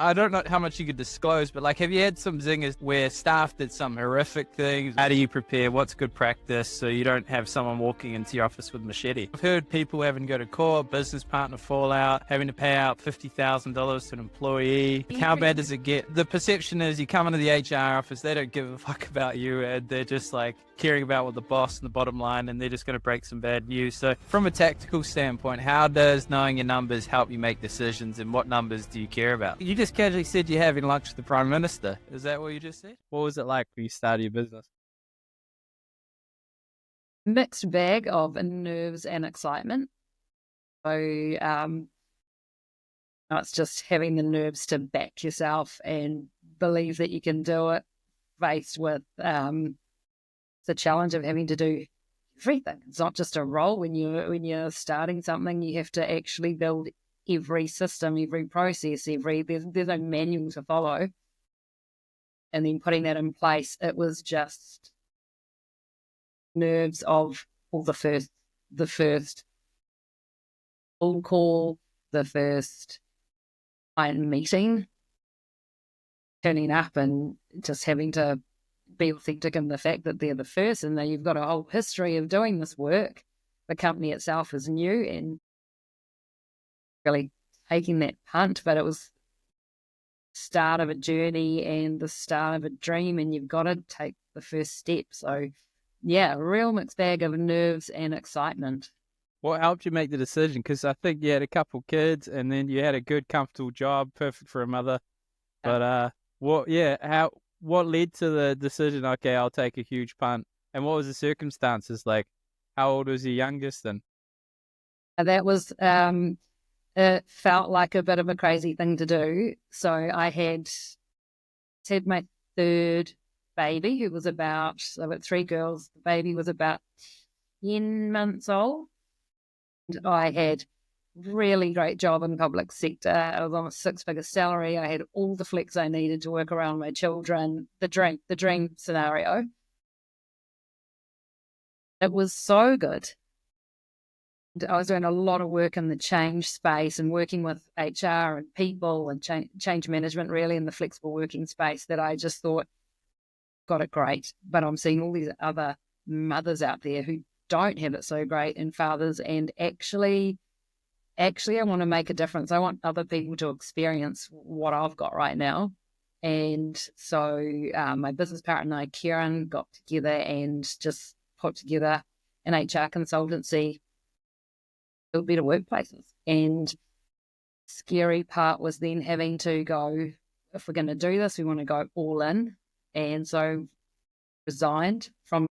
I don't know how much you could disclose, but like, have you had some zingers where staff did some horrific things? How do you prepare? What's good practice so you don't have someone walking into your office with machete? I've heard people having to go to court, business partner fallout, having to pay out $50,000 to an employee. How bad does it get? The perception is you come into the HR office, they don't give a fuck about you, and they're just like caring about what the boss and the bottom line, and they're just going to break some bad news. So from a tactical standpoint, how does knowing your numbers help you make decisions, and what numbers do you care about? You just casually said you're having lunch with the Prime Minister. Is that what you just said? What was it like when you started your business? Mixed bag of nerves and excitement. So it's just having the nerves to back yourself and believe that you can do it, faced with the challenge of having to do everything. It's not just a role. When you're starting something, you have to actually build every system, every process, there's no manual to follow. And then putting that in place, it was just nerves of the first phone call, the first client meeting, turning up and just having to be authentic in the fact that they're the first and that you've got a whole history of doing this work. The company itself is new and really taking that punt, but it was the start of a journey and the start of a dream, and you've got to take the first step. So yeah, a real mixed bag of nerves and excitement. What helped you make the decision? Because I think you had a couple kids and then you had a good, comfortable job, perfect for a mother. But what led to the decision, okay, I'll take a huge punt? And what was the circumstances like? How old was your youngest then? That was, it felt like a bit of a crazy thing to do. So I had my third baby, who was about, I've got three girls, the baby was about 10 months old. And I had really great job in the public sector. I was on a 6-figure salary. I had all the flex I needed to work around my children, the dream scenario. It was so good. I was doing a lot of work in the change space and working with HR and people and change management, really, in the flexible working space, that I just thought, got it great. But I'm seeing all these other mothers out there who don't have it so great, and fathers, and actually I want to make a difference. I want other people to experience what I've got right now. And so my business partner and I, Kieran, got together and just put together an HR consultancy, build better workplaces. And scary part was then having to go, if we're going to do this, we want to go all in. And so resigned from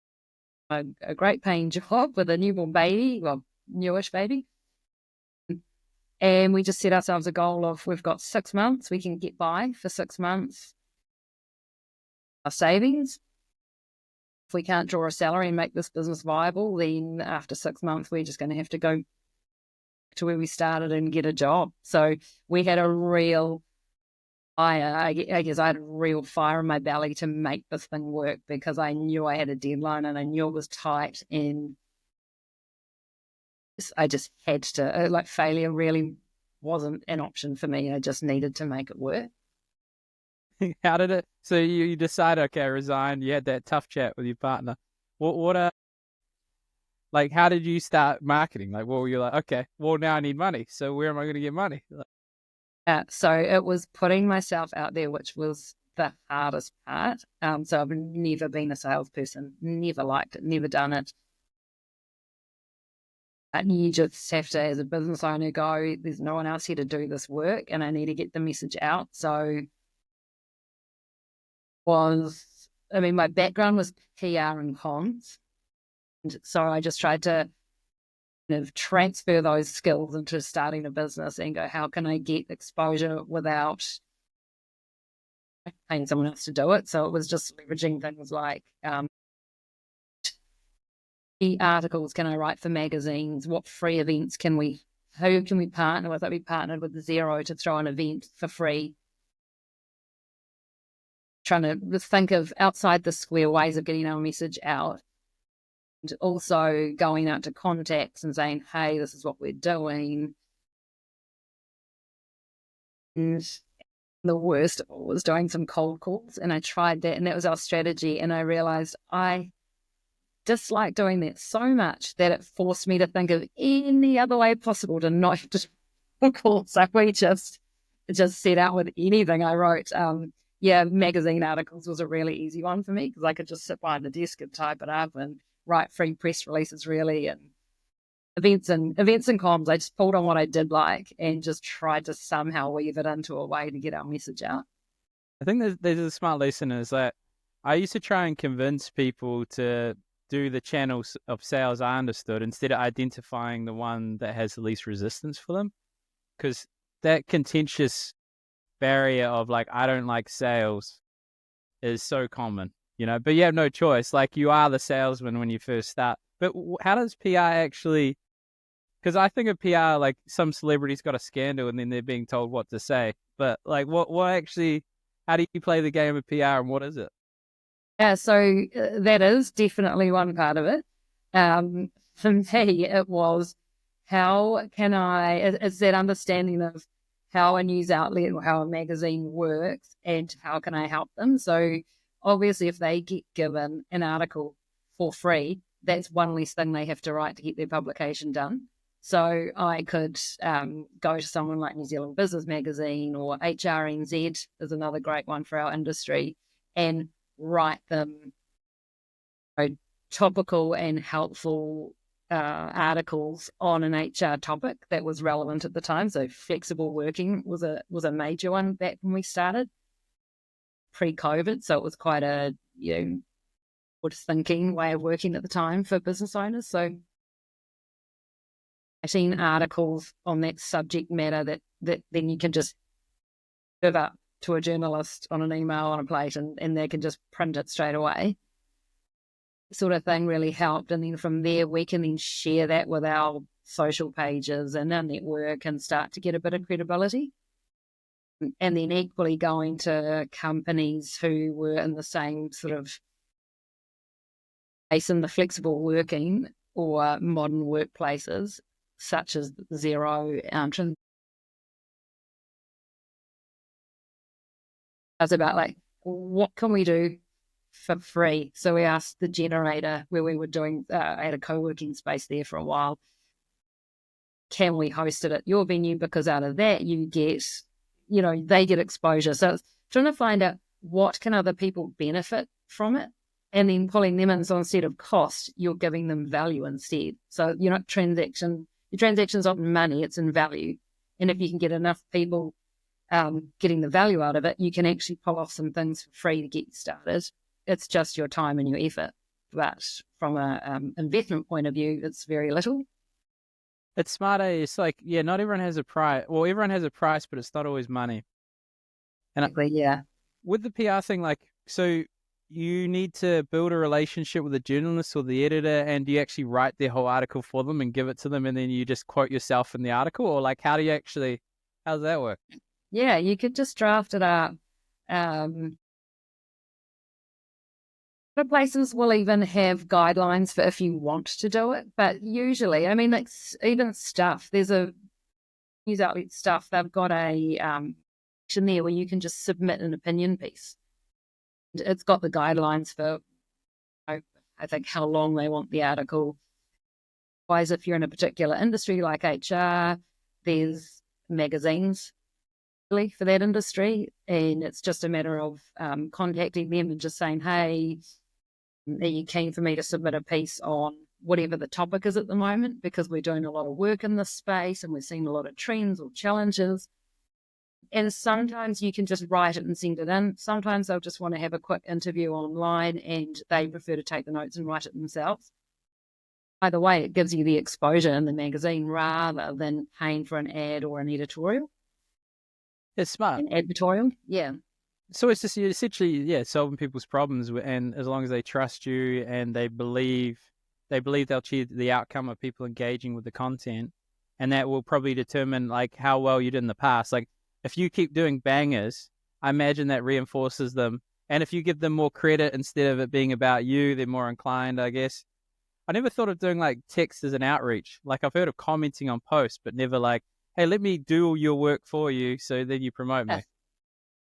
a great paying job with a newborn baby, well, newish baby. And we just set ourselves a goal of, we've got 6 months, we can get by for 6 months. Our savings, if we can't draw a salary and make this business viable, then after 6 months, we're just going to have to go to where we started and get a job. So we had a real fire. I guess I had a real fire in my belly to make this thing work, because I knew I had a deadline and I knew it was tight, and I just had to, like, failure really wasn't an option for me. I just needed to make it work. How did it? So you decide, okay, I resign. You had that tough chat with your partner. Like, how did you start marketing? Like, what were you like? Okay, well, now I need money. So where am I going to get money? So it was putting myself out there, which was the hardest part. So I've never been a salesperson, never liked it, never done it. And you just have to, as a business owner, go, there's no one else here to do this work, and I need to get the message out. So my background was PR and comms. And so I just tried to kind of transfer those skills into starting a business and go, how can I get exposure without paying someone else to do it? So it was just leveraging things like key articles can I write for magazines? What free events who can we partner with? We partnered with Xero to throw an event for free. Trying to think of outside the square ways of getting our message out. And also going out to contacts and saying, hey, this is what we're doing. And The worst of all was doing some cold calls, and I tried that, and that was our strategy. And I realized I dislike doing that so much that it forced me to think of any other way possible to not have to call. So we just set out with anything I wrote. Magazine articles was a really easy one for me because I could just sit behind the desk and type it up and write free press releases, really, and events and comms. I just pulled on what I did like and just tried to somehow weave it into a way to get our message out. I think there's a smart lesson is that I used to try and convince people to do the channels of sales I understood instead of identifying the one that has the least resistance for them. Because that contentious barrier of like, I don't like sales is so common, but you have no choice. Like you are the salesman when you first start. But how does PR actually, because I think of PR like some celebrity's got a scandal and then they're being told what to say. But like what actually, how do you play the game of PR and what is it? Yeah, so that is definitely one part of it. For me, it was it's that understanding of how a news outlet or how a magazine works and how can I help them. So obviously if they get given an article for free, that's one less thing they have to write to get their publication done. So I could go to someone like New Zealand Business Magazine or HRNZ is another great one for our industry and write them topical and helpful articles on an HR topic that was relevant at the time. So flexible working was a major one back when we started pre-COVID. So it was quite a good thinking way of working at the time for business owners. So I've seen articles on that subject matter that then you can just give up to a journalist on an email on a plate and they can just print it straight away. Sort of thing really helped. And then from there, we can then share that with our social pages and our network and start to get a bit of credibility. And then equally going to companies who were in the same sort of place in the flexible working or modern workplaces, such as Xero. It's about like, what can we do for free? So we asked the Generator, where we were doing, I had a co-working space there for a while. Can we host it at your venue? Because out of that, you get, they get exposure. So it's trying to find out what can other people benefit from it and then pulling them in. So instead of cost, you're giving them value instead. So you're not your transaction's not in money, it's in value. And if you can get enough people getting the value out of it, you can actually pull off some things for free to get you started. It's just your time and your effort. But from an investment point of view, it's very little. It's smarter. It's like, not everyone has a price. Well, everyone has a price, but it's not always money. And exactly, yeah. With the PR thing, like, so you need to build a relationship with the journalist or the editor, and you actually write their whole article for them and give it to them, and then you just quote yourself in the article? Or like, how does that work? Yeah, you could just draft it up. Other places will even have guidelines for if you want to do it. But usually, I mean, it's even stuff. There's a news outlet stuff. They've got a section there where you can just submit an opinion piece. It's got the guidelines for, I think, how long they want the article. Otherwise, if you're in a particular industry like HR, there's magazines for that industry, and it's just a matter of contacting them and just saying, hey, are you keen for me to submit a piece on whatever the topic is at the moment, because we're doing a lot of work in this space and we're seeing a lot of trends or challenges. And sometimes you can just write it and send it in. Sometimes they'll just want to have a quick interview online and they prefer to take the notes and write it themselves. Either way, it gives you the exposure in the magazine rather than paying for an ad or an editorial. It's smart. An advertorial, yeah. So it's just, you're essentially, solving people's problems, and as long as they trust you and they believe they'll achieve the outcome of people engaging with the content, and that will probably determine like how well you did in the past. Like if you keep doing bangers, I imagine that reinforces them. And if you give them more credit instead of it being about you, they're more inclined, I guess. I never thought of doing like text as an outreach. Like I've heard of commenting on posts, but never like, hey, let me do all your work for you so then you promote me.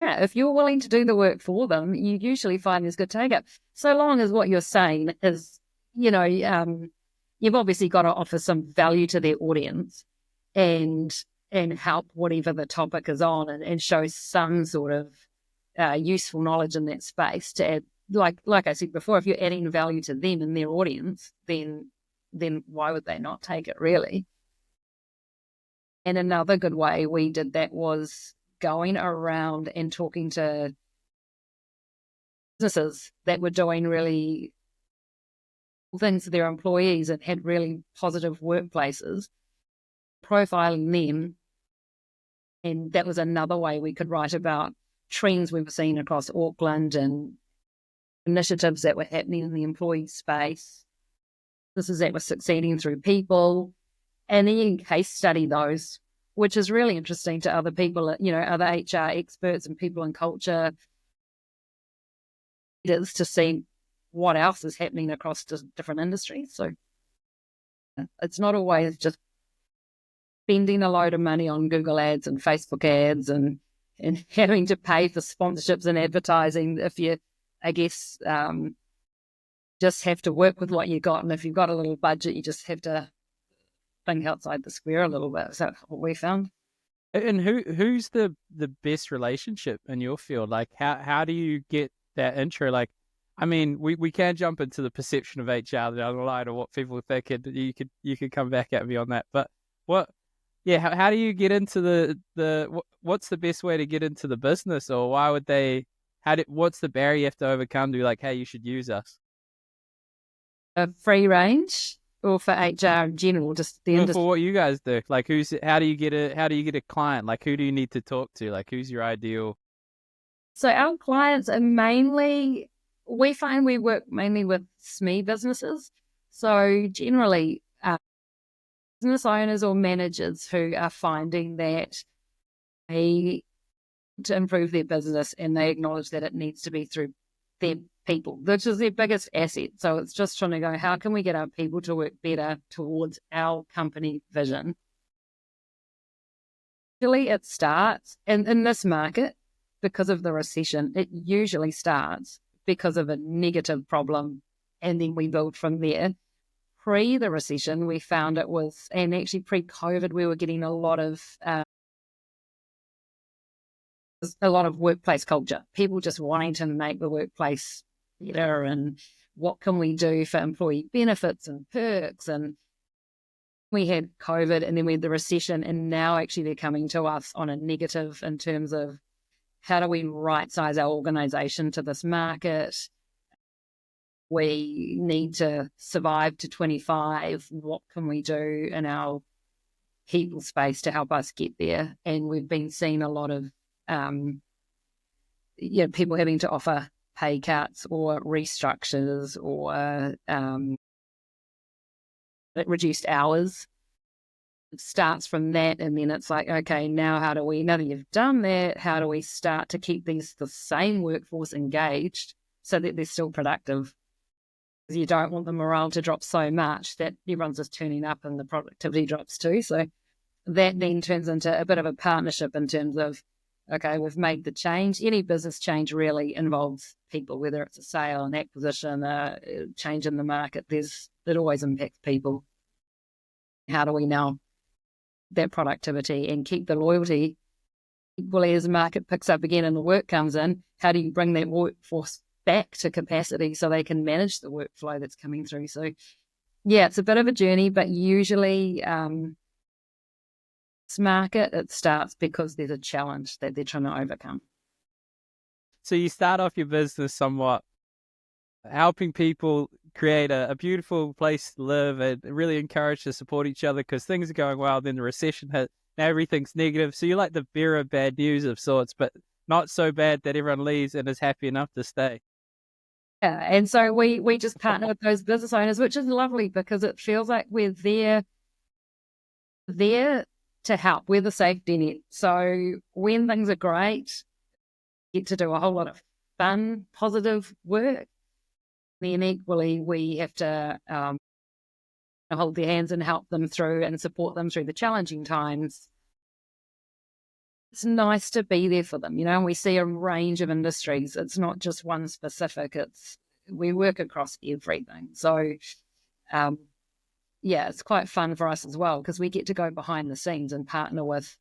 Yeah, if you're willing to do the work for them, you usually find there's good take up. So long as what you're saying is, you've obviously got to offer some value to their audience and help whatever the topic is on, and show some sort of useful knowledge in that space to add. Like I said before, if you're adding value to them and their audience, then why would they not take it, really? And another good way we did that was going around and talking to businesses that were doing really cool things for their employees and had really positive workplaces, profiling them. And that was another way we could write about trends we were seeing across Auckland and initiatives that were happening in the employee space. This is that was succeeding through people. And then you can case study those, which is really interesting to other people, other HR experts and people in culture. It is to see what else is happening across different industries. So it's not always just spending a load of money on Google ads and Facebook ads and having to pay for sponsorships and advertising. If you, I guess, just have to work with what you got. And if you've got a little budget, you just have to think outside the square a little bit. Is that what we found? And who's the best relationship in your field? Like, how do you get that intro? Like, I mean, we can jump into the perception of HR down the line or what people think, and you could come back at me on that. But how do you get into what's the best way to get into the business, or why would they? What's the barrier you have to overcome to be like, hey, you should use us? Free range, or for HR in general, just the industry? For what you guys do, like how do you get a client? Like, who do you need to talk to? Like, who's your ideal? So our clients are mainly, we find we work mainly with SME businesses. So generally, business owners or managers who are finding that they to improve their business and they acknowledge that it needs to be through their people, which is their biggest asset. So it's just trying to go, how can we get our people to work better towards our company vision? Usually it starts in this market, because of the recession, it usually starts because of a negative problem, and then we build from there. Pre the recession, we found it was, and actually pre-COVID, we were getting a lot of workplace culture, people just wanting to make the workplace better, and what can we do for employee benefits and perks. And we had COVID, and then we had the recession, and now actually they're coming to us on a negative in terms of how do we right-size our organization to this market? We need to survive to 25. What can we do in our people space to help us get there? And we've been seeing a lot of people having to offer pay cuts or restructures or reduced hours. It starts from that, and then it's like, okay, now now that you've done that, how do we start to keep the same workforce engaged so that they're still productive? Because you don't want the morale to drop so much that everyone's just turning up and the productivity drops too. So that then turns into a bit of a partnership in terms of, okay, we've made the change. Any business change really involves people, whether it's a sale, an acquisition, a change in the market. It always impacts people. How do we now that productivity and keep the loyalty equally as the market picks up again and the work comes in? How do you bring that workforce back to capacity so they can manage the workflow that's coming through? So yeah, it's a bit of a journey, but usually this market, it starts because there's a challenge that they're trying to overcome. So you start off your business somewhat helping people create a beautiful place to live and really encourage to support each other because things are going well. Then the recession hit, now everything's negative. So you're like the bearer of bad news of sorts, but not so bad that everyone leaves and is happy enough to stay. Yeah, and so we just partner with those business owners, which is lovely because it feels like we're there to help. We're the safety net. So when things are great, you get to do a whole lot of fun, positive work. Then equally, we have to hold their hands and help them through and support them through the challenging times. it's nice to be there for them, and we see a range of industries. It's not just one specific. We work across everything. So, yeah, it's quite fun for us as well because we get to go behind the scenes and partner with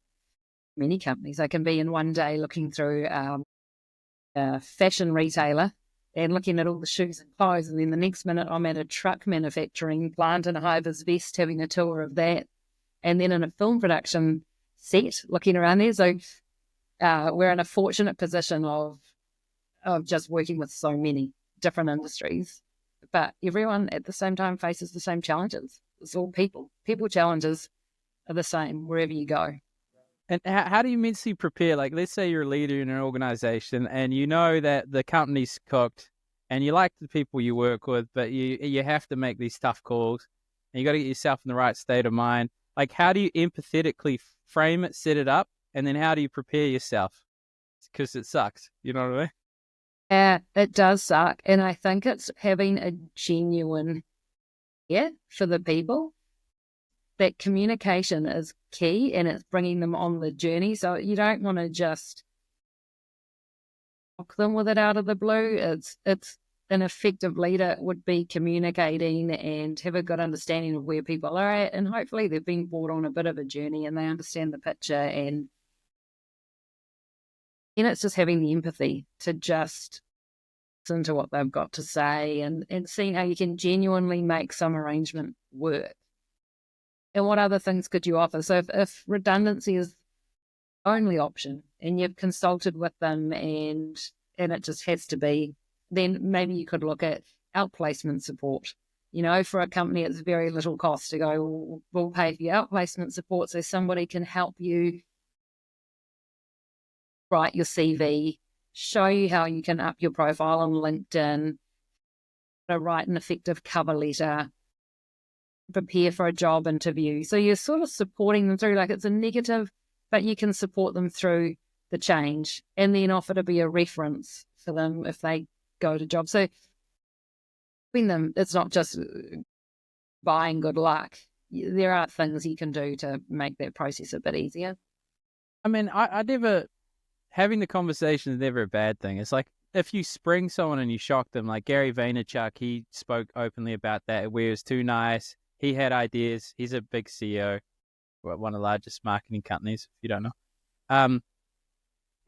many companies. I can be in one day looking through a fashion retailer and looking at all the shoes and clothes, and then the next minute I'm at a truck manufacturing plant in a high-vis vest having a tour of that, and then in a film production set looking around there. So we're in a fortunate position of just working with so many different industries, but everyone at the same time faces the same challenges. It's all people. People challenges are the same wherever you go. And how do you mentally prepare? Like, let's say you're a leader in an organization and you know that the company's cooked and you like the people you work with, but you have to make these tough calls and you got to get yourself in the right state of mind. Like, how do you empathetically frame it, set it up, and then how do you prepare yourself? Because it sucks. You know what I mean? Yeah, it does suck. And I think it's having a genuine for the people. That communication is key, and it's bringing them on the journey. So you don't want to just knock them with it out of the blue. It's an effective leader would be communicating and have a good understanding of where people are at, and hopefully they've been brought on a bit of a journey and they understand the picture. And it's just having the empathy to just listen to what they've got to say and seeing how you can genuinely make some arrangement work. And what other things could you offer? So if redundancy is the only option and you've consulted with them and it just has to be, then maybe you could look at outplacement support. For a company, it's very little cost to go, we'll pay for your outplacement support so somebody can help you write your CV, show you how you can up your profile on LinkedIn, write an effective cover letter, prepare for a job interview. So you're sort of supporting them through, like it's a negative, but you can support them through the change and then offer to be a reference for them if they go to jobs. So between them, it's not just buying good luck. There are things you can do to make that process a bit easier. I mean, I never, having the conversation is never a bad thing. It's like if you spring someone and you shock them, like Gary Vaynerchuk, he spoke openly about that, where it was too nice. He had ideas. He's a big CEO, one of the largest marketing companies, if you don't know.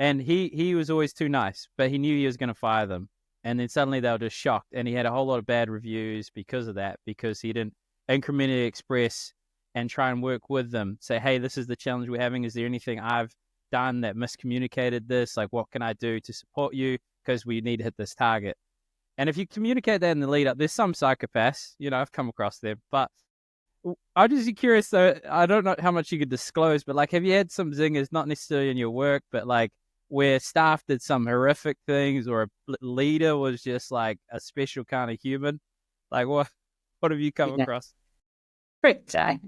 And he was always too nice, but he knew he was going to fire them. And then suddenly they were just shocked. And he had a whole lot of bad reviews because of that, because he didn't incrementally express and try and work with them. Say, hey, this is the challenge we're having. Is there anything I've done that miscommunicated this? Like, what can I do to support you? Because we need to hit this target. And if you communicate that in the lead up, there's some psychopaths, I've come across them. But I'm just curious, though, I don't know how much you could disclose, but like, have you had some zingers, not necessarily in your work, but like where staff did some horrific things or a leader was just like a special kind of human? Like, what have you come across? Pretty.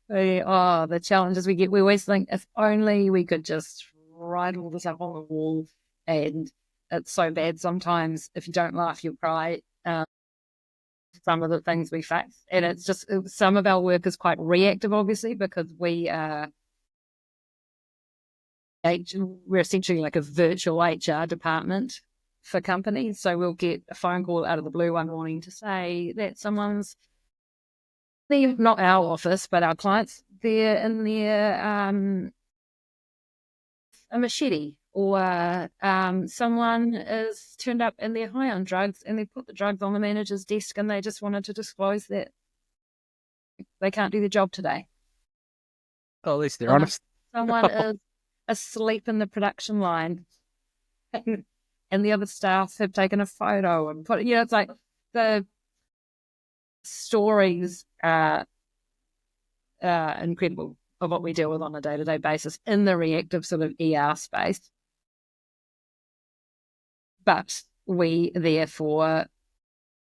The challenges we get, we always think if only we could just write all this up on the wall, and it's so bad sometimes. If you don't laugh, you'll cry. Some of the things we face, and it's just some of our work is quite reactive, obviously, because we're essentially like a virtual HR department for companies. So we'll get a phone call out of the blue one morning to say that someone's not our office, but our clients, they're in their a machete, or someone is turned up and they're high on drugs and they put the drugs on the manager's desk and they just wanted to disclose that they can't do the job today. Oh, at least they're honest. Someone is asleep in the production line and the other staff have taken a photo and put, it's like the stories are incredible of what we deal with on a day-to-day basis in the reactive sort of ER space. But we, therefore,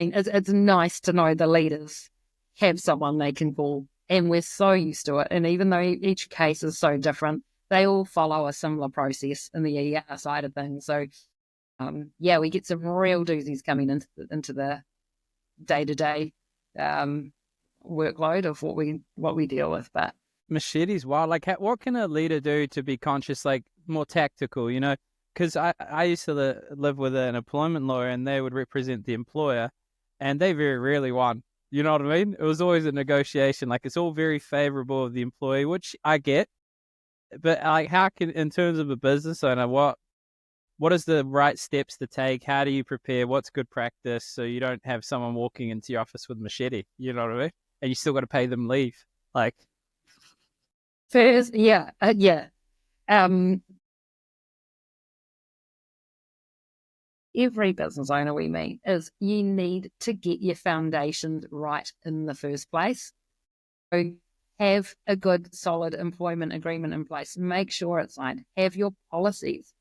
it's nice to know the leaders have someone they can call, and we're so used to it. And even though each case is so different, they all follow a similar process in the ER side of things. So, we get some real doozies coming into the day-to-day workload of what we deal with. But machetes wild. Like, what can a leader do to be conscious, like more tactical, you know? Because I used to live with an employment lawyer, and they would represent the employer, and they very rarely won. You know what I mean? It was always a negotiation. Like, it's all very favorable of the employee, which I get. But like, how can, in terms of a business owner, what is the right steps to take? How do you prepare? What's good practice so you don't have someone walking into your office with a machete? You know what I mean? And you still got to pay them leave. Like, First, yeah. Um, every business owner we meet is you need to get your foundations right in the first place. So have a good, solid employment agreement in place. Make sure it's signed. Have your policies.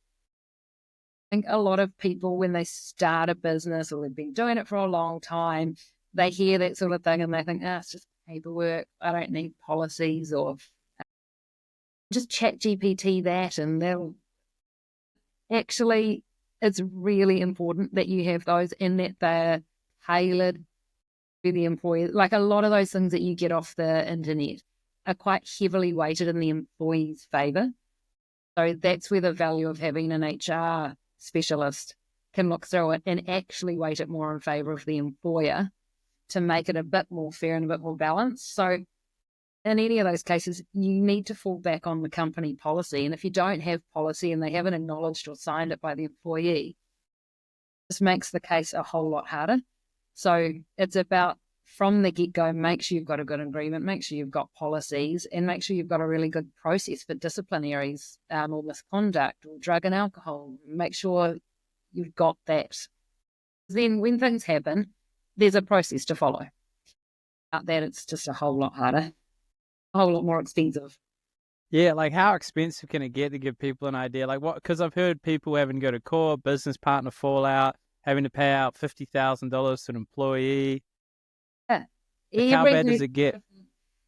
I think a lot of people, when they start a business or they've been doing it for a long time, they hear that sort of thing and they think, it's just paperwork. I don't need policies, or just chat GPT that, and they'll actually, it's really important that you have those and that they're tailored to the employee. Like, a lot of those things that you get off the internet are quite heavily weighted in the employee's favor. So that's where the value of having an HR specialist can look through it and actually weight it more in favor of the employer to make it a bit more fair and a bit more balanced. So in any of those cases, you need to fall back on the company policy. And if you don't have policy and they haven't acknowledged or signed it by the employee, this makes the case a whole lot harder. So it's about, from the get-go, make sure you've got a good agreement, make sure you've got policies, and make sure you've got a really good process for disciplinaries or misconduct or drug and alcohol. Make sure you've got that. Then when things happen, there's a process to follow. Without that, it's just a whole lot harder, a whole lot more expensive. yeah, like how expensive can it get, to give people an idea? Like, what? Because I've heard people having to go to court, business partner fallout, having to pay out $50,000 to an employee. Yeah. Like, how bad does it get?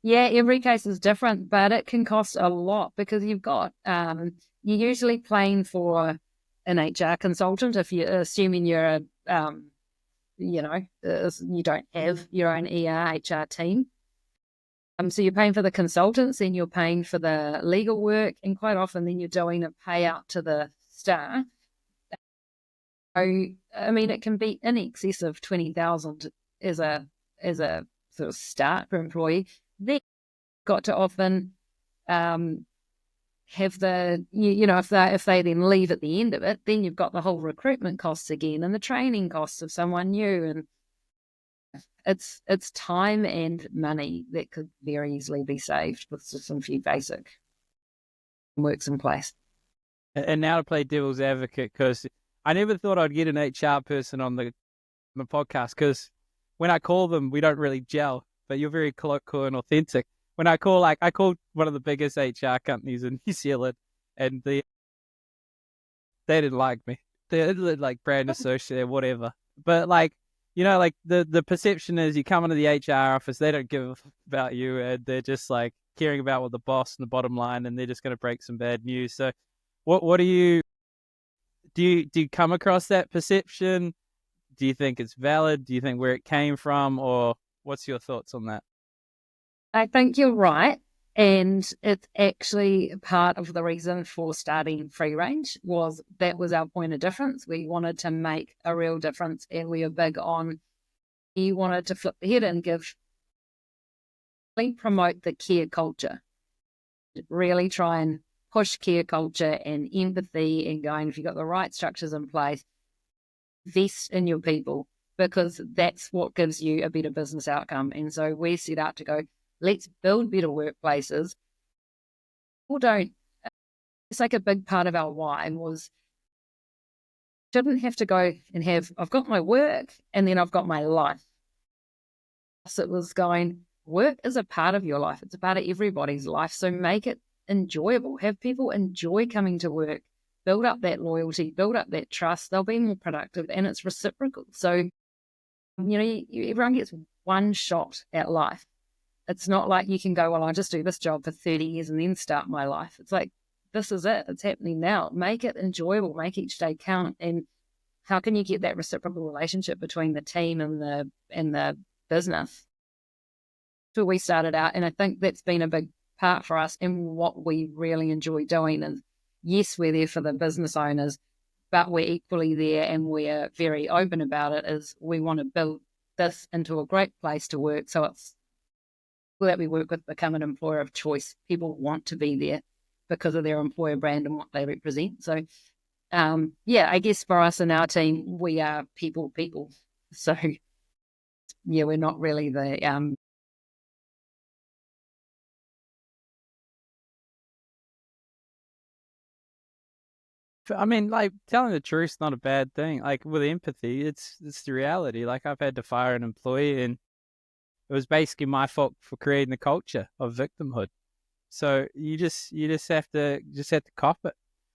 Yeah, every case is different, but it can cost a lot because you've got, you're usually paying for an HR consultant if you're assuming you're you don't have your own HR team. So you're paying for the consultants, and you're paying for the legal work, and quite often then you're doing a payout to the staff. So, I mean, it can be in excess of 20,000 as a sort of start for employee. Then got to often have the, if they then leave at the end of it, then you've got the whole recruitment costs again and the training costs of someone new, and it's time and money that could very easily be saved with just some few basic works in place. And now to play devil's advocate, because I never thought I'd get an HR person on the podcast, because when I call them, we don't really gel, but you're very cool and authentic. When I called one of the biggest HR companies in New Zealand, and they didn't like me. They're like brand associate, whatever. But like, like the perception is you come into the HR office, they don't give a fuck about you, and they're just like caring about what the boss and the bottom line, and they're just going to break some bad news. So what do you come across that perception? Do you think it's valid? Do you think where it came from, or what's your thoughts on that? I think you're right. And it's actually part of the reason for starting Free Range was our point of difference. We wanted to make a real difference, and we are big on, we wanted to flip the head and promote the care culture. Really try and push care culture and empathy, and going, if you've got the right structures in place, invest in your people, because that's what gives you a better business outcome. And so we set out to go, let's build better workplaces. It's like a big part of our why was, shouldn't have to go and have, I've got my work and then I've got my life. So it was going, work is a part of your life. It's a part of everybody's life. So make it enjoyable. Have people enjoy coming to work. Build up that loyalty, build up that trust. They'll be more productive, and it's reciprocal. So, everyone gets one shot at life. It's not like you can go, well, I'll just do this job for 30 years and then start my life. It's like, this is it. It's happening now. Make it enjoyable. Make each day count. And how can you get that reciprocal relationship between the team and the business? So we started out, and I think that's been a big part for us and what we really enjoy doing. And yes, we're there for the business owners, but we're equally there, and we're very open about it, is we want to build this into a great place to work. So it's that we work with become an employer of choice. People want to be there because of their employer brand and what they represent. So, I guess for us and our team, we are people. So, yeah, we're not really the I mean, like, telling the truth's not a bad thing. Like, with empathy, it's the reality. Like, I've had to fire an employee, and it was basically my fault for creating the culture of victimhood. So you just have to cop it.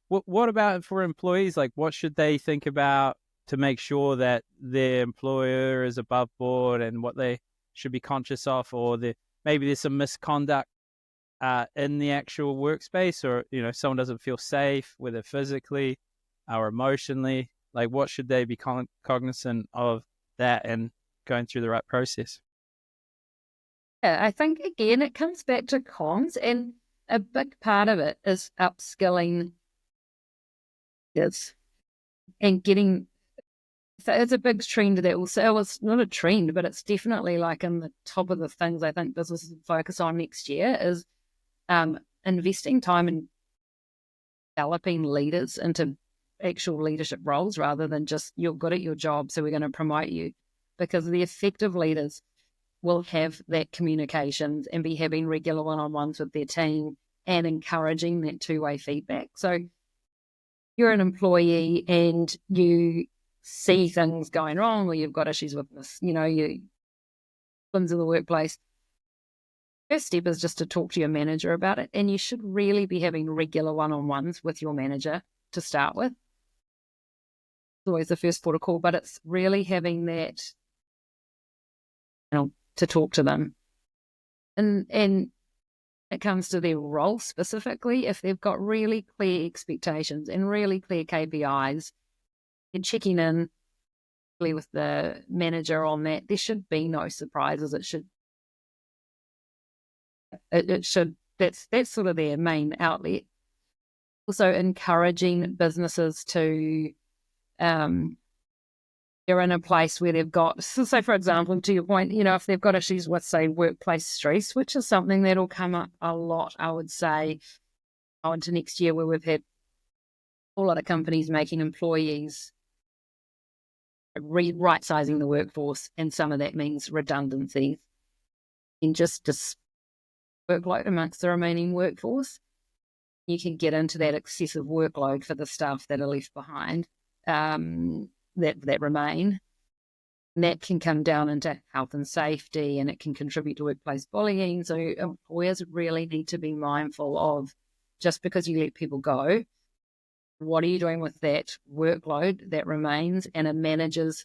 What about for employees? Like, what should they think about to make sure that their employer is above board, and what they should be conscious of, or maybe there's some misconduct in the actual workspace, or someone doesn't feel safe, whether physically or emotionally. Like, what should they be cognizant of that and going through the right process? Yeah, I think again it comes back to comms, and a big part of it is upskilling kids and getting. So it's a big trend that also, well, it's not a trend, but it's definitely like in the top of the things I think businesses focus on next year is investing time in developing leaders into actual leadership roles rather than just you're good at your job, so we're going to promote you, because the effective leaders will have that communication and be having regular one-on-ones with their team and encouraging that two-way feedback. So you're an employee and you see things going wrong, or you've got issues with this, you problems in the workplace. First step is just to talk to your manager about it, and you should really be having regular one-on-ones with your manager to start with. It's always the first port of call, but it's really having that to talk to them. And it comes to their role specifically, if they've got really clear expectations and really clear KPIs, and checking in with the manager on that, there should be no surprises. It should that's sort of their main outlet. Also encouraging businesses to they're in a place where they've got, so say for example, to your point, if they've got issues with, say, workplace stress, which is something that'll come up a lot, I would say, into next year, where we've had a lot of companies making employees right-sizing the workforce, and some of that means redundancies and just workload amongst the remaining workforce. You can get into that excessive workload for the staff that are left behind, that remain. And that can come down into health and safety, and it can contribute to workplace bullying. So employers really need to be mindful of, just because you let people go, what are you doing with that workload that remains, and a manager's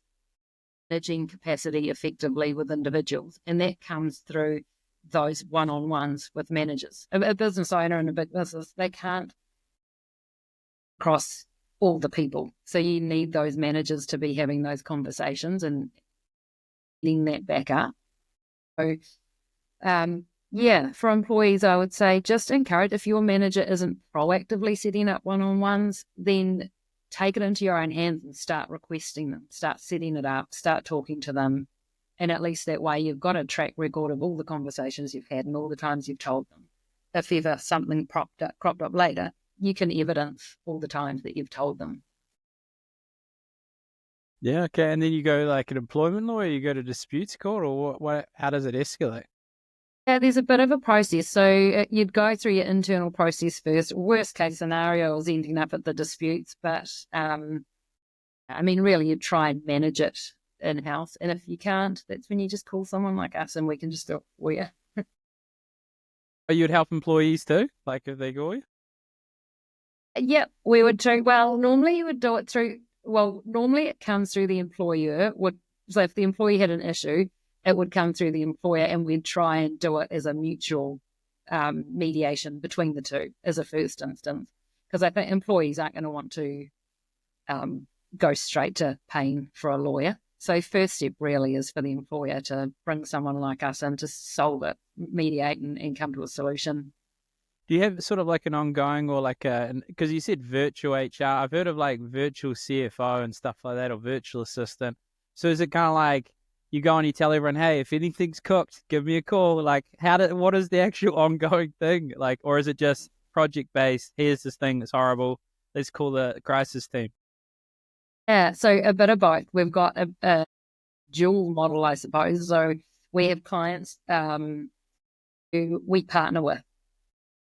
managing capacity effectively with individuals. And that comes through those one-on-ones with managers. A business owner in a big business, they can't cross all the people. So you need those managers to be having those conversations and getting that back up. So, for employees, I would say just encourage, if your manager isn't proactively setting up one-on-ones, then take it into your own hands and start requesting them, start setting it up, start talking to them. And at least that way you've got a track record of all the conversations you've had and all the times you've told them. If ever something cropped up later, you can evidence all the times that you've told them. Yeah, okay. And then you go like an employment lawyer, you go to disputes court, or what? How does it escalate? Yeah, there's a bit of a process. So you'd go through your internal process first. Worst case scenario is ending up at the disputes, but really you'd try and manage it in-house. And if you can't, that's when you just call someone like us and we can just do it for you. But you'd help employees too, like if they go you? Yep, we would do. Well, normally you would do it through, normally it comes through the employer. So if the employee had an issue, it would come through the employer, and we'd try and do it as a mutual mediation between the two as a first instance. Because I think employees aren't going to want to go straight to paying for a lawyer. So first step really is for the employer to bring someone like us in to solve it, mediate and come to a solution. Do you have sort of like an ongoing or like because you said virtual HR, I've heard of like virtual CFO and stuff like that, or virtual assistant. So is it kind of like you go and you tell everyone, hey, if anything's cooked, give me a call? Like what is the actual ongoing thing? Like, or is it just project based? Here's this thing that's horrible. Let's call the crisis team. Yeah, so a bit of both. We've got a dual model, I suppose. So we have clients who we partner with.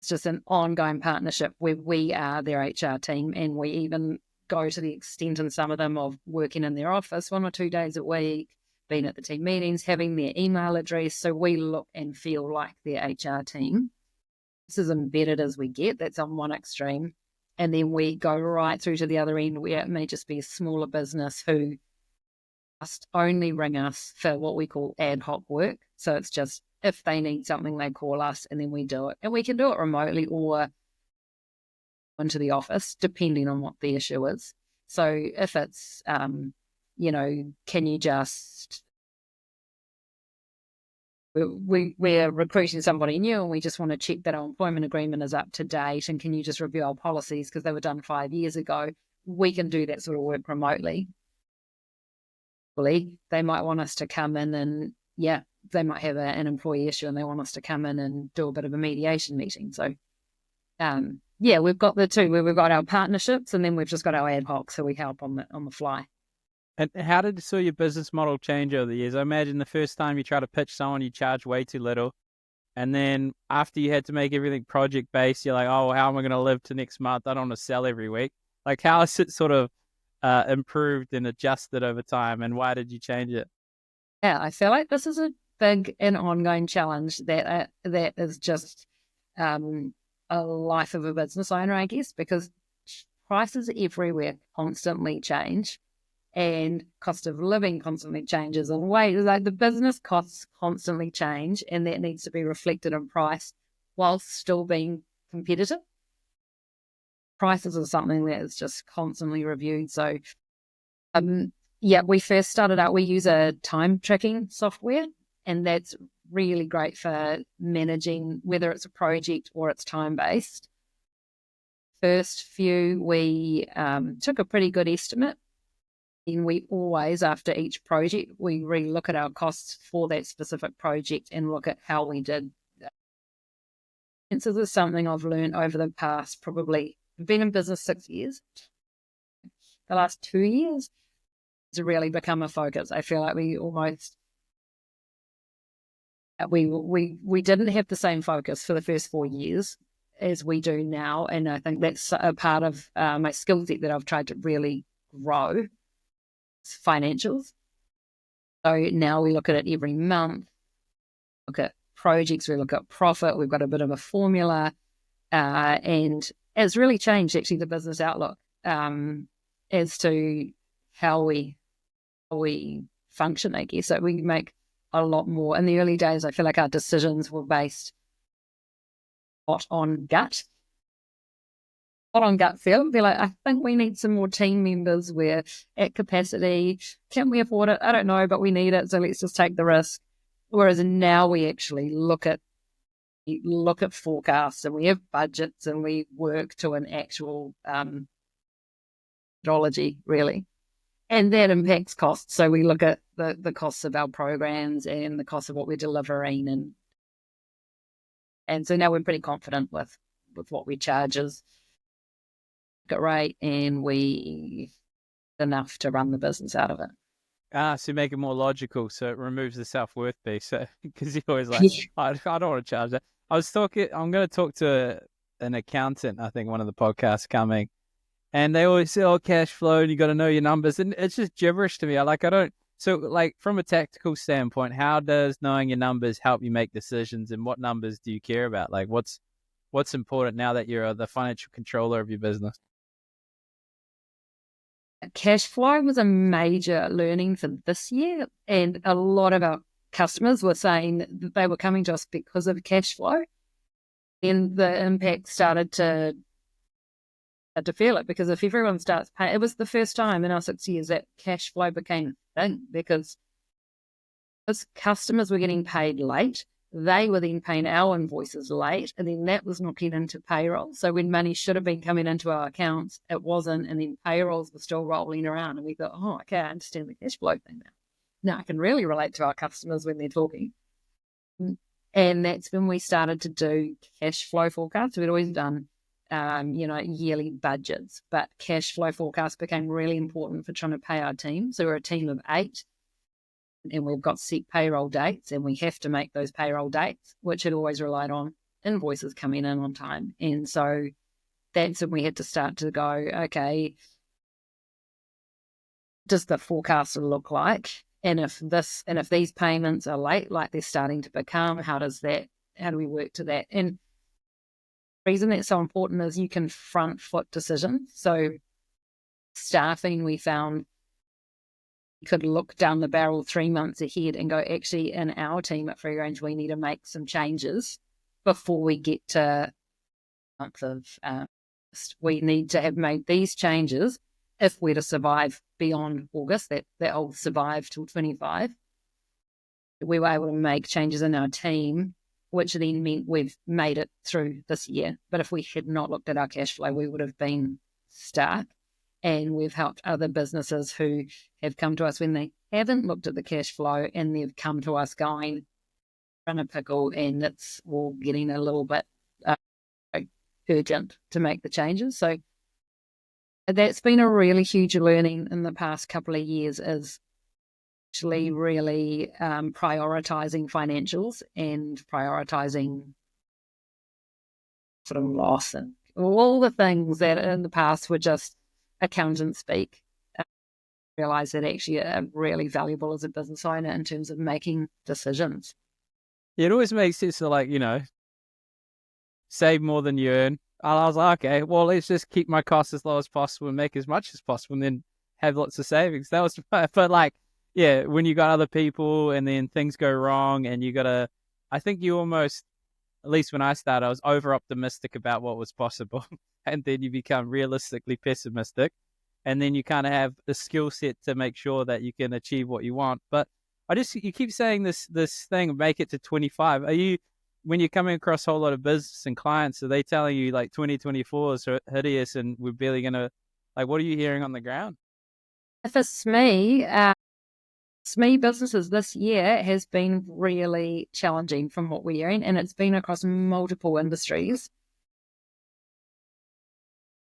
It's just an ongoing partnership where we are their HR team, and we even go to the extent in some of them of working in their office 1 or 2 days a week, being at the team meetings, having their email address. So we look and feel like their HR team. This is embedded as we get. That's on one extreme. And then we go right through to the other end where it may just be a smaller business who just only ring us for what we call ad hoc work. So it's just if they need something, they call us and then we do it. And we can do it remotely or into the office, depending on what the issue is. So if it's, can you just, we're recruiting somebody new and we just want to check that our employment agreement is up to date, and can you just review our policies because they were done 5 years ago? We can do that sort of work remotely. They might want us to come in and, they might have an employee issue and they want us to come in and do a bit of a mediation meeting. So, we've got the two where we've got our partnerships and then we've just got our ad hoc, so we help on the fly. And how did your business model change over the years? I imagine the first time you try to pitch someone, you charge way too little. And then after you had to make everything project-based, you're like, oh, how am I going to live to next month? I don't want to sell every week. Like, how has it sort of improved and adjusted over time, and why did you change it? Yeah, I feel like this is a big and ongoing challenge that is just a life of a business owner, I guess, because prices everywhere constantly change and cost of living constantly changes, and like the business costs constantly change, and that needs to be reflected in price while still being competitive. Prices are something that is just constantly reviewed. So, we first started out, we use a time tracking software, and that's really great for managing whether it's a project or it's time-based. First few, we took a pretty good estimate. And we always, after each project, we re-look at our costs for that specific project and look at how we did. And so this is something I've learned over the past, probably, I've been in business 6 years. The last 2 years, it's really become a focus. I feel like we almost, we didn't have the same focus for the first 4 years as we do now. And I think that's a part of my skill set that I've tried to really grow. Financials. So now we look at it every month, look at projects, we look at profit, we've got a bit of a formula, and it's really changed actually the business outlook as to how we function, I guess. So we make a lot more. In the early days, I feel like our decisions were based not on gut. Not on gut feel, be like, I think we need some more team members. We're at capacity. Can we afford it? I don't know, but we need it, so let's just take the risk. Whereas now we actually look at forecasts, and we have budgets, and we work to an actual methodology, really. And that impacts costs. So we look at the costs of our programs and the cost of what we're delivering. And so now we're pretty confident with what we charge is rate, and we enough to run the business out of it. So make it more logical, so it removes the self-worth piece. So because you're always like, I don't want to charge that. I'm going to talk to an accountant, I think one of the podcasts coming, and they always say, oh, cash flow, and you got to know your numbers, and it's just gibberish to me. So like from a tactical standpoint, how does knowing your numbers help you make decisions, and what numbers do you care about? Like what's important now that you're the financial controller of your business? Cash flow was a major learning for this year, and a lot of our customers were saying that they were coming to us because of cash flow. Then the impact started to feel it, because if everyone starts paying, it was the first time in our 6 years that cash flow became a thing, because customers were getting paid late, they were then paying our invoices late, and then that was knocking into payroll. So when money should have been coming into our accounts, it wasn't, and then payrolls were still rolling around. And we thought, oh, okay, I understand the cash flow thing now. Now I can really relate to our customers when they're talking. And that's when we started to do cash flow forecasts. We'd always done, yearly budgets, but cash flow forecasts became really important for trying to pay our team. So we're a team of 8, and we've got set payroll dates, and we have to make those payroll dates, which had always relied on invoices coming in on time. And so that's when we had to start to go, okay, does the forecast look like? And if these payments are late, like they're starting to become, how do we work to that? And the reason that's so important is you can front foot decisions. So staffing, we found you could look down the barrel 3 months ahead and go, actually, in our team at Free Range, we need to make some changes before we get to month of we need to have made these changes if we're to survive beyond August, that will survive till 25. We were able to make changes in our team, which then meant we've made it through this year. But if we had not looked at our cash flow, we would have been stuck. And we've helped other businesses who have come to us when they haven't looked at the cash flow, and they've come to us going, in a pickle, and it's all getting a little bit urgent to make the changes. So that's been a really huge learning in the past couple of years, is actually really prioritizing financials and prioritizing sort of loss and all the things that in the past were just accountant speak. I realize that actually are really valuable as a business owner in terms of making decisions. It always makes sense to save more than you earn. And I was like, okay, well, let's just keep my costs as low as possible and make as much as possible, and then have lots of savings. That was, but when you got other people and then things go wrong, and I think you almost, at least when I started, I was over optimistic about what was possible, and then you become realistically pessimistic, and then you kind of have the skill set to make sure that you can achieve what you want. But you keep saying this thing, make it to 25. When you're coming across a whole lot of business and clients, are they telling you 2024 is hideous and we're barely going to, what are you hearing on the ground? For SME businesses this year has been really challenging from what we're hearing, and it's been across multiple industries.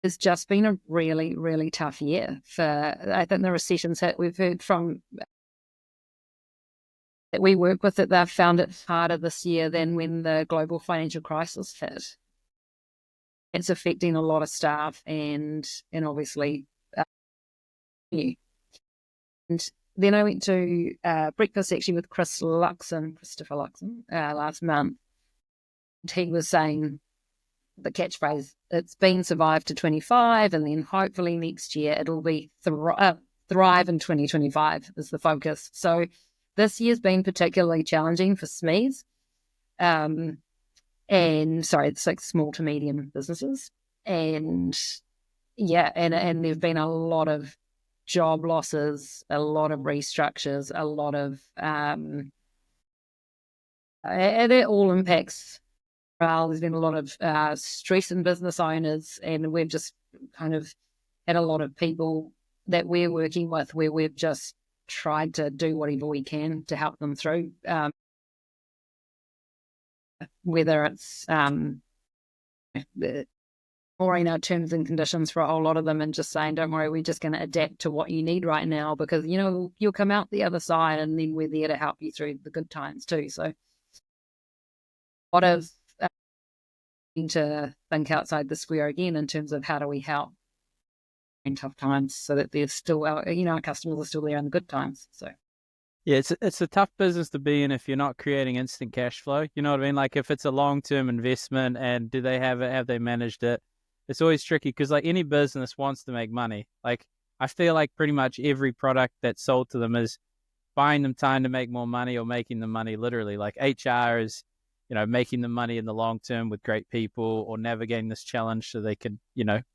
It's just been a really, really tough year I think the recession's hit. We've heard from that we work with that they've found it harder this year than when the global financial crisis hit. It's affecting a lot of staff and obviously you. And then I went to breakfast actually with Christopher Luxon last month. And he was saying the catchphrase, it's been survived to 25, and then hopefully next year it'll be thrive in 2025 is the focus. So this year's been particularly challenging for SMEs, it's small to medium businesses, and there've been a lot of job losses, a lot of restructures, a lot of and it all impacts morale. There's been a lot of stress in business owners, and we've just kind of had a lot of people that we're working with where we've just tried to do whatever we can to help them through, whether it's ignoring our terms and conditions for a whole lot of them and just saying, don't worry, we're just going to adapt to what you need right now, because you'll come out the other side, and then we're there to help you through the good times too. So a lot of need to think outside the square again in terms of how do we help in tough times, so that there's still our customers are still there in the good times. So yeah, it's a tough business to be in if you're not creating instant cash flow. You know what I mean? If it's a long-term investment, and do they have it? Have they managed it? It's always tricky, because any business wants to make money. I feel like pretty much every product that's sold to them is buying them time to make more money, or making them money literally. HR is, making them money in the long term with great people, or navigating this challenge so they can,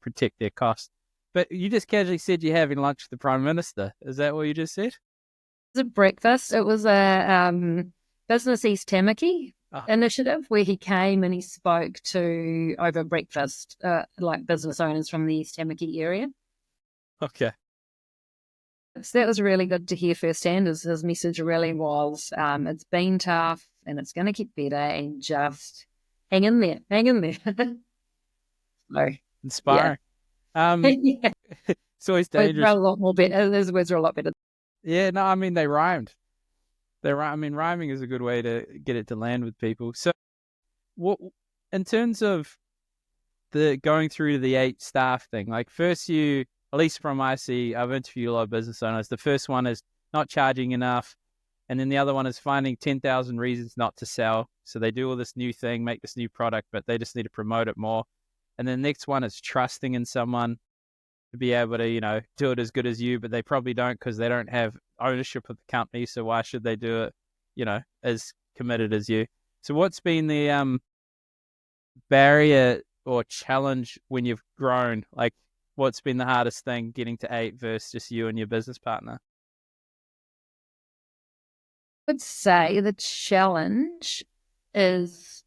protect their costs. But you just casually said you're having lunch with the Prime Minister. Is that what you just said? It was a breakfast. It was a business East Tamaki, Oh, initiative where he came and he spoke to over breakfast, like business owners from the East Tamaki area. okay. So that was really good to hear firsthand. His message really was, it's been tough and it's going to get better, and just hang in there, hang in there. So, yeah. Inspiring. Um, Yeah. it's always Words are dangerous. a lot more better. His words are a lot better. Yeah, no, I mean they rhymed. I mean, rhyming is a good way to get it to land with people. So, what in terms of the going through to the 8 staff thing? Like, first at least from I've interviewed a lot of business owners. The first one is not charging enough, and then the other one is finding 10,000 reasons not to sell. So they do all this new thing, make this new product, but they just need to promote it more. And then the next one is trusting in someone to be able to, do it as good as you, but they probably don't because they don't have ownership of the company. So why should they do it, as committed as you? So what's been the barrier or challenge when you've grown? Like, what's been the hardest thing getting to 8 versus just you and your business partner? I would say the challenge is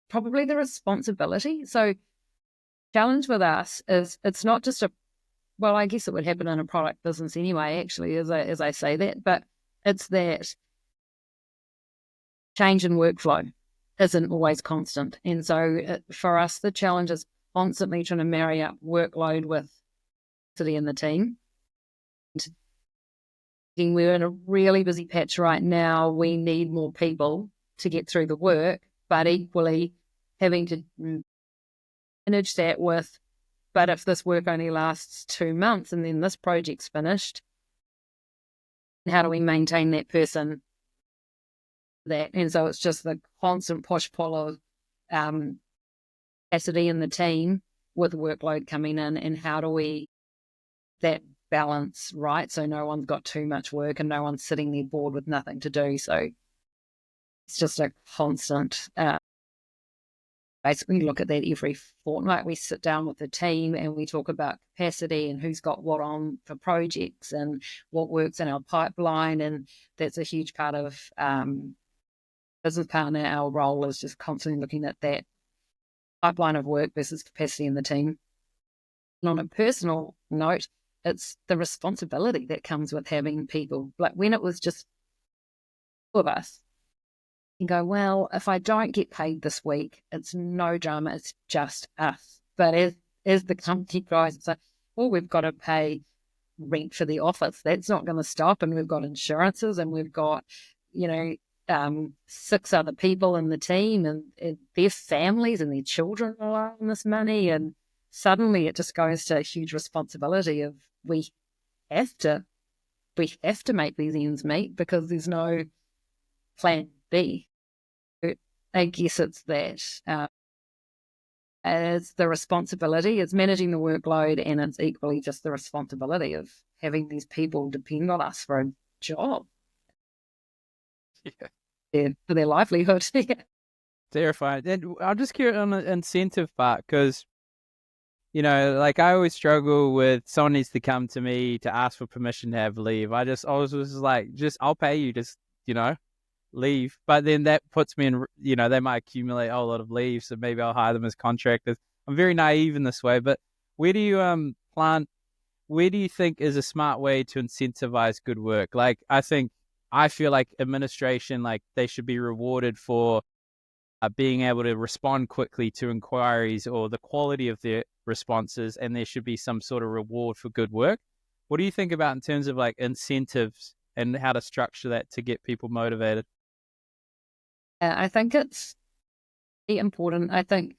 probably the responsibility. So challenge with us is it's not just well, I guess it would happen in a product business anyway, actually, as I say that, but it's that change in workflow isn't always constant. And so for us, the challenge is constantly trying to marry up workload with city in the team. And we're in a really busy patch right now. We need more people to get through the work, but equally having to manage that with, but if this work only lasts 2 months and then this project's finished, how do we maintain that person? And so it's just the constant push-pull of capacity in the team with workload coming in, and how do we that balance right so no one's got too much work and no one's sitting there bored with nothing to do. So it's just a constant basically look at that every fortnight. We sit down with the team and we talk about capacity and who's got what on for projects and what works in our pipeline. And that's a huge part of business partner. Our role is just constantly looking at that pipeline of work versus capacity in the team. And on a personal note, it's the responsibility that comes with having people. Like when it was just two of us, you go, well, if I don't get paid this week, it's no drama, it's just us. But as the company grows, it's like, well, we've got to pay rent for the office. That's not going to stop. And we've got insurances and we've got, 6 other people in the team and their families and their children rely on this money. And suddenly it just goes to a huge responsibility of we have to make these ends meet because there's no plan B. I guess it's that. It's the responsibility, it's managing the workload, and it's equally just the responsibility of having these people depend on us for a job. Yeah. For their livelihood. Yeah. Terrifying. And I'm just curious on the incentive part because, like I always struggle with someone needs to come to me to ask for permission to have leave. I was just like, I'll pay you, just, leave. But then that puts me in, they might accumulate a whole lot of leave. So maybe I'll hire them as contractors. I'm very naive in this way, but where do you where do you think is a smart way to incentivize good work? Like, I feel like administration, like they should be rewarded for being able to respond quickly to inquiries or the quality of their responses. And there should be some sort of reward for good work. What do you think about in terms of like incentives and how to structure that to get people motivated? I think it's important. I think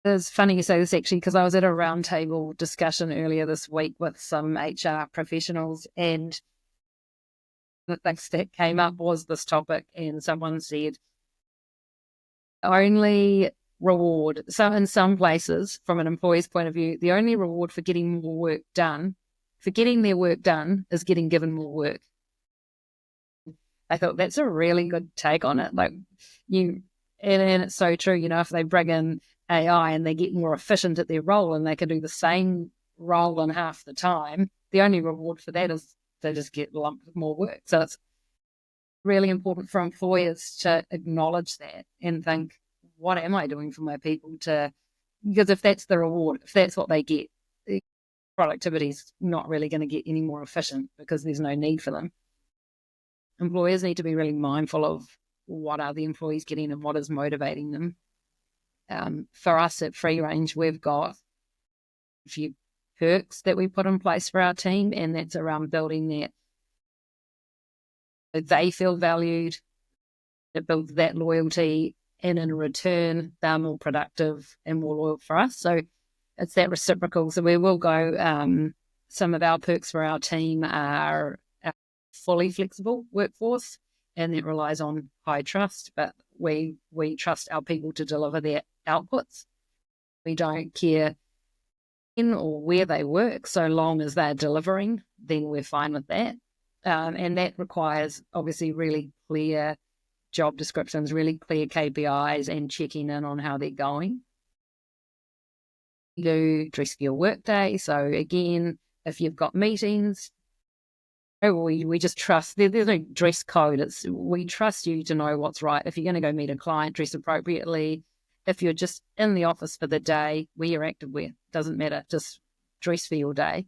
it's funny you say this actually, because I was at a roundtable discussion earlier this week with some HR professionals, and the things that came up was this topic, and someone said only reward. So in some places, from an employee's point of view, the only reward for getting more work done, for getting their work done, is getting given more work. I thought that's a really good take on it. Like and it's so true, if they bring in AI and they get more efficient at their role and they can do the same role in half the time, the only reward for that is they just get lumped with more work. So it's really important for employers to acknowledge that and think, what am I doing for my people because if that's the reward, if that's what they get, productivity is not really going to get any more efficient because there's no need for them. Employers need to be really mindful of what are the employees getting and what is motivating them. For us at Free Range, we've got a few perks that we put in place for our team, and that's around building that they feel valued, it builds that loyalty, and in return, they're more productive and more loyal for us. So it's that reciprocal. So we will go, some of our perks for our team are a fully flexible workforce, and that relies on high trust, but we trust our people to deliver their outputs. We don't care in or where they work, so long as they're delivering, then we're fine with that. And that requires obviously really clear job descriptions, really clear KPIs, and checking in on how they're going. You do dress for your workday. So again, if you've got meetings, we just trust. There's no dress code. We trust you to know what's right. If you're going to go meet a client, dress appropriately. If you're just in the office for the day, wear your active wear. Doesn't matter. Just dress for your day.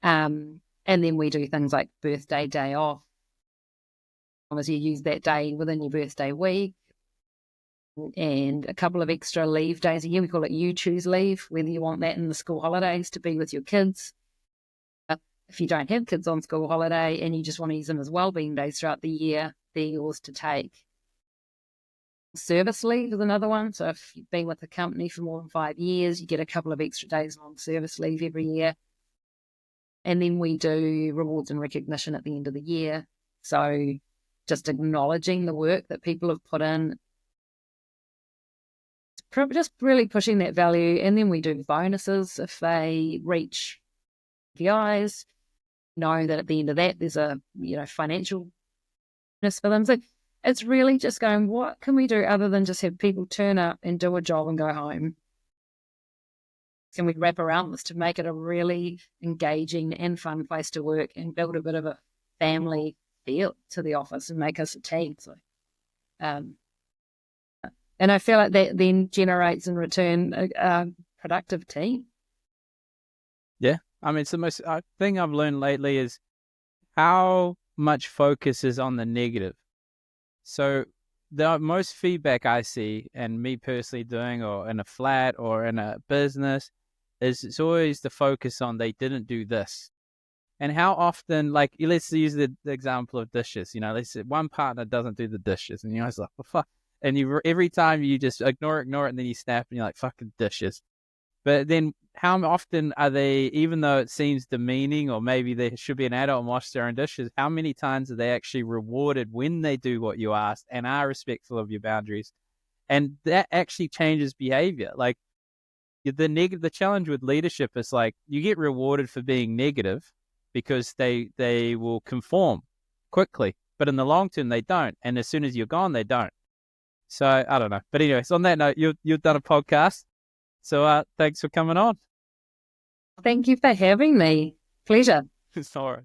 And then we do things like birthday day off. As long as you use that day within your birthday week, and a couple of extra leave days a year. We call it You Choose Leave, whether you want that in the school holidays to be with your kids. If you don't have kids on school holiday and you just want to use them as wellbeing days throughout the year, they're yours to take. Service leave is another one. So if you've been with the company for more than 5 years, you get a couple of extra days on service leave every year. And then we do rewards and recognition at the end of the year. So just acknowledging the work that people have put in, just really pushing that value. And then we do bonuses if they reach KPIs. Know that at the end of that, there's a financial bonus for them. So it's really just going, what can we do other than just have people turn up and do a job and go home? Can we wrap around this to make it a really engaging and fun place to work and build a bit of a family feel to the office and make us a team? So, and I feel like that then generates in return a productive team. Yeah. I mean, it's the most thing I've learned lately is how much focus is on the negative. So the most feedback I see, and me personally doing, or in a flat or in a business, is it's always the focus on they didn't do this. And how often, like, let's use the example of dishes. Let's say one partner doesn't do the dishes, and it's like, well, fuck. And every time you just ignore it, and then you snap, and you're like, fucking dishes. But then how often are they, even though it seems demeaning, or maybe they should be an adult and wash their own dishes, how many times are they actually rewarded when they do what you asked and are respectful of your boundaries? And that actually changes behavior. Like the challenge with leadership is like you get rewarded for being negative because they will conform quickly. But in the long term, they don't. And as soon as you're gone, they don't. So I don't know. But anyway, so on that note, you've done a podcast. So thanks for coming on. Thank you for having me. Pleasure. All right.